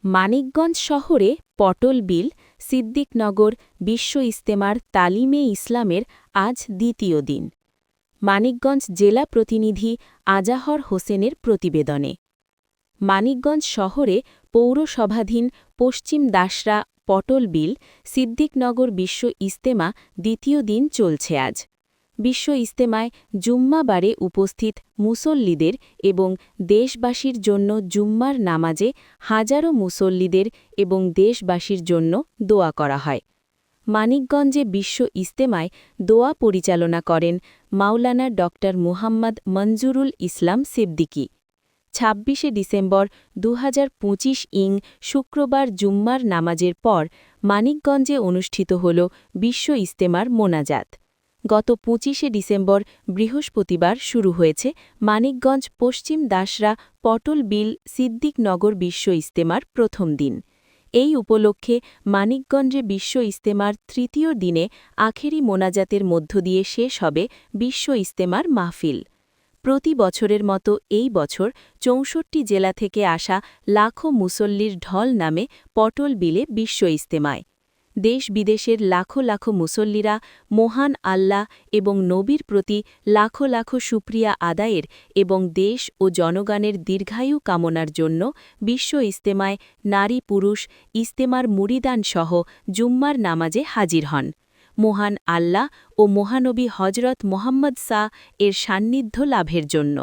মানিকগঞ্জ শহরে পটল বিল, সিদ্দিকনগর বিশ্ব ইজতেমার তালিমে ইসলামের আজ দ্বিতীয় দিন। মানিকগঞ্জ জেলা প্রতিনিধি আজাহর হোসেনের প্রতিবেদনে। মানিকগঞ্জ শহরে পৌরসভাধীন পশ্চিম দাসরা পটল বিল, সিদ্দিকনগর বিশ্ব ইজতেমা দ্বিতীয় দিন চলছে আজ। বিশ্ব ইজতেমায় জুম্মাবারে উপস্থিত মুসল্লিদের এবং দেশবাসীর জন্য জুম্মার নামাজে হাজারো মুসল্লিদের এবং দেশবাসীর জন্য দোয়া করা হয়। মানিকগঞ্জে বিশ্ব ইজতেমায় দোয়া পরিচালনা করেন মাওলানা ড. মুহাম্মদ মঞ্জুরুল ইসলাম সিদ্দিকী। ২৬শে ডিসেম্বর ২০২৫ ইং শুক্রবার জুম্মার নামাজের পর মানিকগঞ্জে অনুষ্ঠিত হল বিশ্ব ইজতেমার মোনাজাত। গত ২৫শে ডিসেম্বর বৃহস্পতিবার শুরু হয়েছে মানিকগঞ্জ পশ্চিম দাসরা পটল বিল সিদ্দিকনগর বিশ্ব ইজতেমার প্রথম দিন। এই উপলক্ষে মানিকগঞ্জে বিশ্ব ইজতেমার তৃতীয় দিনে আখেরি মোনাজাতের মধ্য দিয়ে শেষ হবে বিশ্ব ইজতেমার মাহফিল। প্রতি বছরের মতো এই বছর ৬৪ জেলা থেকে আসা লাখো মুসল্লির ঢল নামে পটল বিলে বিশ্ব ইজতেমায়। দেশ বিদেশের লাখো লাখো মুসল্লিরা মহান আল্লাহ এবং নবীর প্রতি লাখো লাখো শুকরিয়া আদায়ের এবং দেশ ও জনগণের দীর্ঘায়ু কামনার জন্য বিশ্ব ইজতেমায় নারী পুরুষ ইজতেমার মুরিদান সহ জুম্মার নামাজে হাজির হন। মহান আল্লাহ ও মহানবী হজরত মোহাম্মদ এর সান্নিধ্য লাভের জন্য।